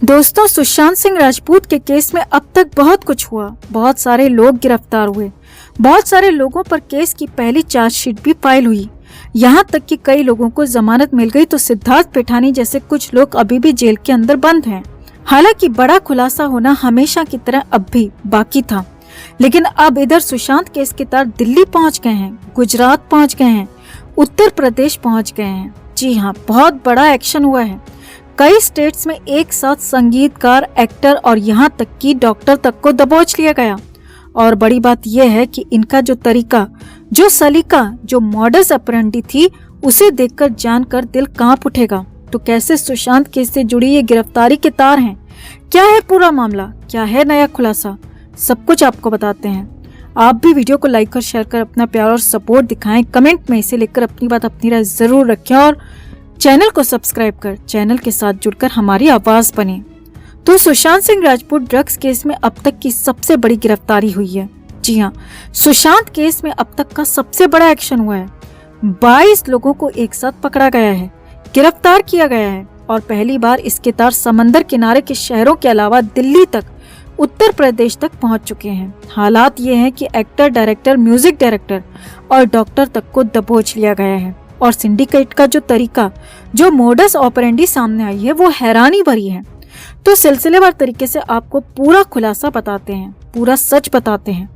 दोस्तों, सुशांत सिंह राजपूत के केस में अब तक बहुत कुछ हुआ। बहुत सारे लोग गिरफ्तार हुए, बहुत सारे लोगों पर केस की पहली चार्जशीट भी फाइल हुई। यहाँ तक कि कई लोगों को जमानत मिल गई तो सिद्धार्थ पिठानी जैसे कुछ लोग अभी भी जेल के अंदर बंद हैं। हालांकि बड़ा खुलासा होना हमेशा की तरह अब भी बाकी था, लेकिन अब इधर सुशांत केस के तार दिल्ली पहुँच गए हैं, गुजरात पहुँच गए हैं, उत्तर प्रदेश पहुँच गए हैं। जी हाँ, बहुत बड़ा एक्शन हुआ है। कई स्टेट्स में एक साथ संगीतकार, एक्टर और यहाँ तक कि डॉक्टर तक को दबोच लिया गया। और बड़ी बात यह है कि इनका जो तरीका, जो सलीका, जो मॉडस ऑपरेंडी थी, उसे देखकर जानकर दिल कांप उठेगा। तो कैसे सुशांत केस से जुड़ी ये गिरफ्तारी के तार हैं, क्या है पूरा मामला, क्या है नया खुलासा, सब कुछ आपको बताते हैं। आप भी वीडियो को लाइक और शेयर कर अपना प्यार और सपोर्ट दिखाएं। कमेंट में इसे लेकर अपनी बात, अपनी राय जरूर रखें और चैनल को सब्सक्राइब कर चैनल के साथ जुड़कर हमारी आवाज बने। तो सुशांत सिंह राजपूत ड्रग्स केस में अब तक की सबसे बड़ी गिरफ्तारी हुई है। जी हाँ, सुशांत केस में अब तक का सबसे बड़ा एक्शन हुआ है। 22 लोगों को एक साथ पकड़ा गया है, गिरफ्तार किया गया है और पहली बार इसके तार समंदर किनारे के शहरों के अलावा दिल्ली तक, उत्तर प्रदेश तक पहुंच चुके हैं। हालात ये हैं कि एक्टर, डायरेक्टर, म्यूजिक डायरेक्टर और डॉक्टर तक को दबोच लिया गया है। और सिंडिकेट का जो तरीका, जो मोडस ऑपरेंडी सामने आई है, वो हैरानी भरी है। तो सिलसिलेवार तरीके से आपको पूरा खुलासा बताते हैं, पूरा सच बताते हैं।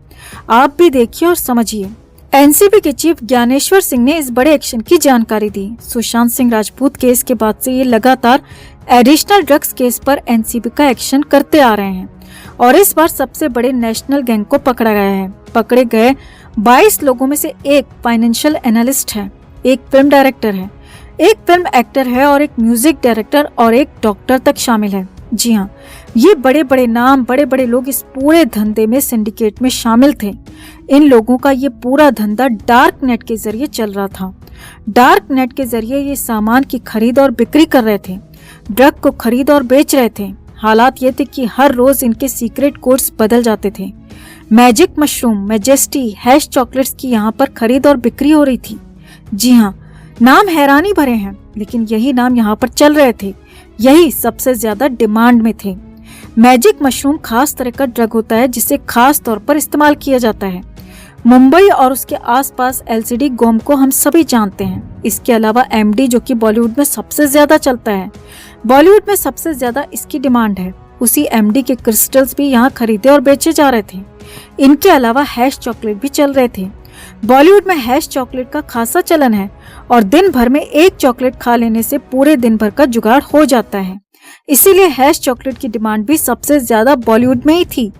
आप भी देखिए और समझिए। एनसीबी के चीफ ज्ञानेश्वर सिंह ने इस बड़े एक्शन की जानकारी दी। सुशांत सिंह राजपूत केस के बाद से ये लगातार एडिशनल ड्रग्स केस पर एनसीबी का एक्शन करते आ रहे हैं और इस बार सबसे बड़े नेशनल गैंग को पकड़ा गया है। पकड़े गए 22 लोगों में से एक फाइनेंशियल एनालिस्ट है, एक फिल्म डायरेक्टर है, एक फिल्म एक्टर है और एक म्यूजिक डायरेक्टर और एक डॉक्टर तक शामिल है। जी हाँ, ये बड़े बड़े नाम, बड़े बड़े लोग इस पूरे धंधे में, सिंडिकेट में शामिल थे। इन लोगों का ये पूरा धंधा डार्क नेट के जरिए चल रहा था। डार्क नेट के जरिए ये सामान की खरीद और बिक्री कर रहे थे, ड्रग को खरीद और बेच रहे थे। हालात ये थे कि हर रोज इनके सीक्रेट कोड्स बदल जाते थे। Magic mushroom, majesty, hash chocolates की यहाँ पर खरीद और बिक्री हो रही थी। जी हाँ, नाम हैरानी भरे हैं, लेकिन यही नाम यहाँ पर चल रहे थे, यही सबसे ज्यादा डिमांड में थे। मैजिक मशरूम खास तरह का ड्रग होता है जिसे खास तौर पर इस्तेमाल किया जाता है। मुंबई और उसके आसपास एलसीडी गोम को हम सभी जानते हैं। इसके अलावा एमडी, जो कि बॉलीवुड में सबसे ज्यादा चलता है, बॉलीवुड में सबसे ज्यादा इसकी डिमांड है। उसी एमडी के क्रिस्टल्स भी यहाँ खरीदे और बेचे जा रहे थे। इनके अलावा हैश चॉकलेट भी चल रहे थे। बॉलीवुड में हैश चॉकलेट का खासा चलन है और दिन भर में एक चॉकलेट खा लेने से पूरे दिन भर का जुगाड़ हो जाता है। इसीलिए हैश चॉकलेट की डिमांड भी सबसे ज्यादा बॉलीवुड में ही थी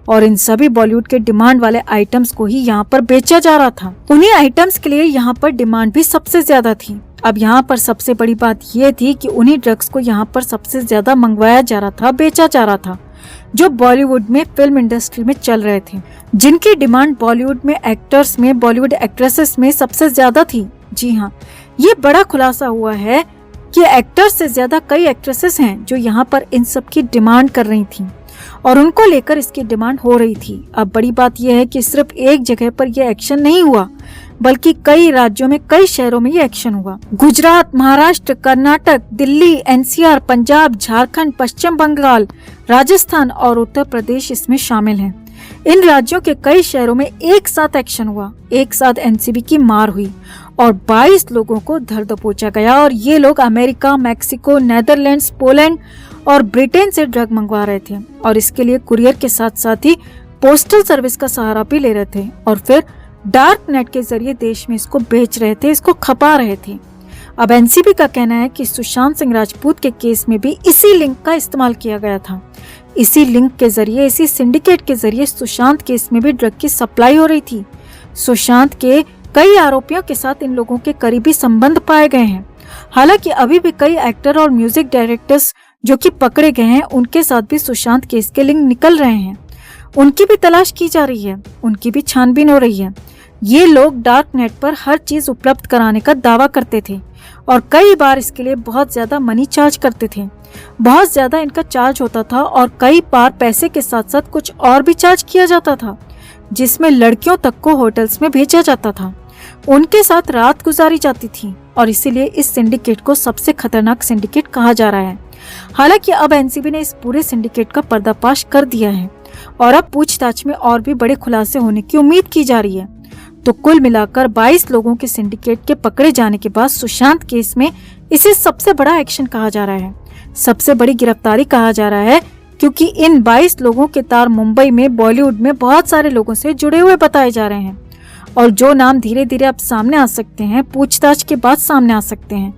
और इन सभी बॉलीवुड के डिमांड वाले आइटम्स को ही यहाँ पर बेचा जा रहा था। उन्हीं आइटम्स के लिए यहाँ पर डिमांड भी सबसे ज्यादा थी। अब यहाँ पर सबसे बड़ी बात ये थी कि उन्हीं ड्रग्स को यहाँ पर सबसे ज्यादा मंगवाया जा रहा था, बेचा जा रहा था, जो बॉलीवुड में फिल्म इंडस्ट्री में चल रहे थे, जिनकी डिमांड बॉलीवुड में एक्टर्स में, बॉलीवुड एक्ट्रेसेस में सबसे ज्यादा थी। जी हाँ, ये बड़ा खुलासा हुआ है कि एक्टर्स से ज्यादा कई एक्ट्रेसेस हैं जो यहाँ पर इन सब की डिमांड कर रही थी और उनको लेकर इसकी डिमांड हो रही थी। अब बड़ी बात यह है कि सिर्फ एक जगह पर यह एक्शन नहीं हुआ, बल्कि कई राज्यों में, कई शहरों में ये एक्शन हुआ। गुजरात, महाराष्ट्र, कर्नाटक, दिल्ली, एनसीआर, पंजाब, झारखंड, पश्चिम बंगाल, राजस्थान और उत्तर प्रदेश इसमें शामिल हैं। इन राज्यों के कई शहरों में एक साथ एक्शन हुआ, एक साथ एनसीबी की मार हुई और 22 लोगों को धर दबोचा गया और ये लोग अमेरिका, मैक्सिको, नेदरलैंड्स, पोलैंड और ब्रिटेन से ड्रग मंगवा रहे थे और इसके लिए कुरियर के साथ साथ ही पोस्टल सर्विस का सहारा भी ले रहे थे और फिर डार्क नेट के जरिए देश में इसको बेच रहे थे, इसको खपा रहे थे। अब एनसीबी का कहना है कि सुशांत सिंह राजपूत के केस में भी इसी लिंक का इस्तेमाल किया गया था। इसी लिंक के जरिए, इसी सिंडिकेट के जरिए सुशांत केस में भी ड्रग की सप्लाई हो रही थी। सुशांत के कई आरोपियों के साथ इन लोगों के करीबी संबंध पाए गए हैं। हालांकि अभी भी कई एक्टर और म्यूजिक डायरेक्टर्स जो कि पकड़े गए हैं, उनके साथ भी सुशांत केस के लिंक निकल रहे हैं। उनकी भी तलाश की जा रही है, उनकी भी छानबीन हो रही है। ये लोग डार्क नेट पर हर चीज उपलब्ध कराने का दावा करते थे और कई बार इसके लिए बहुत ज्यादा मनी चार्ज करते थे। बहुत ज्यादा इनका चार्ज होता था और कई बार पैसे के साथ साथ कुछ और भी चार्ज किया जाता था, जिसमें लड़कियों तक को होटल्स में भेजा जाता था, उनके साथ रात गुजारी जाती थी और इसीलिए इस सिंडिकेट को सबसे खतरनाक सिंडिकेट कहा जा रहा है। हालांकि अब एनसीबी ने इस पूरे सिंडिकेट का पर्दाफाश कर दिया है और अब पूछताछ में और भी बड़े खुलासे होने की उम्मीद की जा रही है। तो कुल मिलाकर 22 लोगों के सिंडिकेट के पकड़े जाने के बाद सुशांत केस में इसे सबसे बड़ा एक्शन कहा जा रहा है, सबसे बड़ी गिरफ्तारी कहा जा रहा है, क्योंकि इन 22 लोगों के तार मुंबई में, बॉलीवुड में बहुत सारे लोगों से जुड़े हुए बताए जा रहे हैं। और जो नाम धीरे धीरे अब सामने आ सकते हैं, पूछताछ के बाद सामने आ सकते हैं,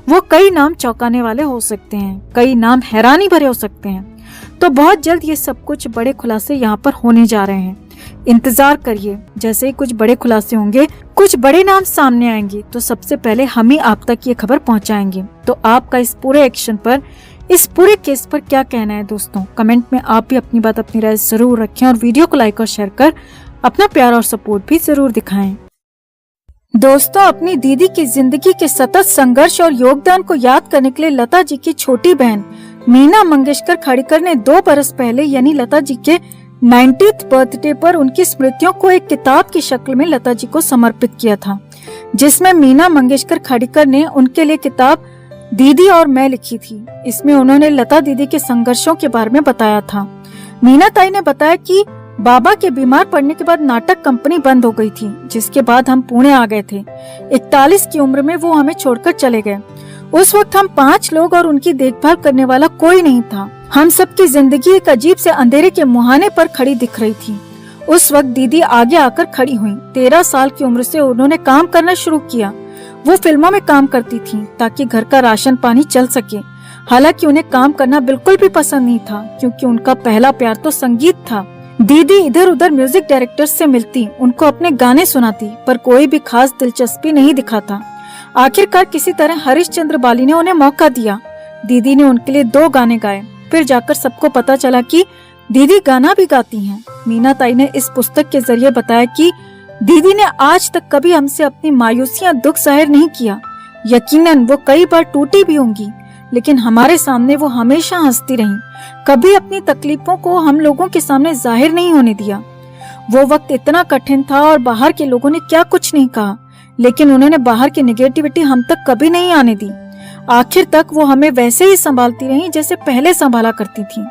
वो कई नाम चौंकाने वाले हो सकते हैं, कई नाम हैरानी भरे हो सकते हैं। तो बहुत जल्द ये सब कुछ बड़े खुलासे यहाँ पर होने जा रहे हैं। इंतजार करिए, जैसे ही कुछ बड़े खुलासे होंगे, कुछ बड़े नाम सामने आएंगे, तो सबसे पहले हम ही आप तक ये खबर पहुंचाएंगे। तो आपका इस पूरे एक्शन पर, इस पूरे केस पर क्या कहना है दोस्तों? कमेंट में आप भी अपनी बात, अपनी राय जरूर रखें और वीडियो को लाइक और शेयर कर अपना प्यार और सपोर्ट भी जरूर दिखाएं। दोस्तों, अपनी दीदी की जिंदगी के सतत संघर्ष और योगदान को याद करने के लिए लता जी की छोटी बहन मीना मंगेशकर खड़ीकर ने 2 बरस पहले यानी लता जी के 90th बर्थडे पर उनकी स्मृतियों को एक किताब की शक्ल में लता जी को समर्पित किया था, जिसमें मीना मंगेशकर खड़ीकर ने उनके लिए किताब दीदी और मैं लिखी थी। इसमें उन्होंने लता दीदी के संघर्षों के बारे में बताया था। मीना ताई ने बताया कि बाबा के बीमार पड़ने के बाद नाटक कंपनी बंद हो गई थी, जिसके बाद हम पुणे आ गए थे। 41 की उम्र में वो हमें छोड़कर चले गए। उस वक्त हम 5 लोग और उनकी देखभाल करने वाला कोई नहीं था। हम सबकी जिंदगी एक अजीब से अंधेरे के मुहाने पर खड़ी दिख रही थी। उस वक्त दीदी आगे आकर खड़ी हुई। 13 साल की उम्र से उन्होंने काम करना शुरू किया। वो फिल्मों में काम करती थी ताकि घर का राशन पानी चल सके। हालांकि उन्हें काम करना बिल्कुल भी पसंद नहीं था, क्योंकि उनका पहला प्यार तो संगीत था। दीदी इधर उधर म्यूजिक डायरेक्टर्स से मिलती, उनको अपने गाने सुनाती, पर कोई भी खास दिलचस्पी नहीं दिखाता। आखिरकार किसी तरह हरिश्चंद्र बाली ने उन्हें मौका दिया। दीदी ने उनके लिए 2 गाने गाए। फिर जाकर सबको पता चला कि दीदी गाना भी गाती हैं। मीना ताई ने इस पुस्तक के जरिए बताया कि दीदी ने आज तक कभी हमसे अपनी मायूसियां, दुख जाहिर नहीं किया। यकीनन वो कई बार टूटी भी होंगी, लेकिन हमारे सामने वो हमेशा हंसती रहीं। कभी अपनी तकलीफों को हम लोगों के सामने जाहिर नहीं होने दिया। वो वक्त इतना कठिन था और बाहर के लोगों ने क्या कुछ नहीं कहा, लेकिन उन्होंने बाहर की नेगेटिविटी हम तक कभी नहीं आने दी। आखिर तक वो हमें वैसे ही संभालती रहीं जैसे पहले संभाला करती थी।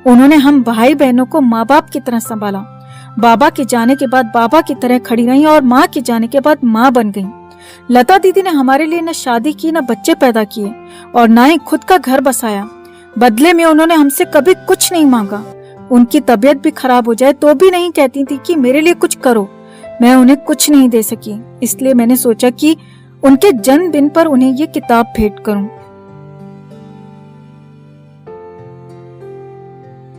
उन्होंने हम भाई बहनों को माँ बाप की तरह संभाला। बाबा के जाने के बाद बाबा की तरह खड़ी रहीं और माँ के जाने के बाद माँ बन गईं। लता दीदी ने हमारे लिए न शादी की, न बच्चे पैदा किए और न ही खुद का घर बसाया। बदले में उन्होंने हमसे कभी कुछ नहीं मांगा। उनकी तबीयत भी खराब हो जाए तो भी नहीं कहती थी कि मेरे लिए कुछ करो। मैं उन्हें कुछ नहीं दे सकी, इसलिए मैंने सोचा कि उनके जन्मदिन पर उन्हें ये किताब भेंट करूं।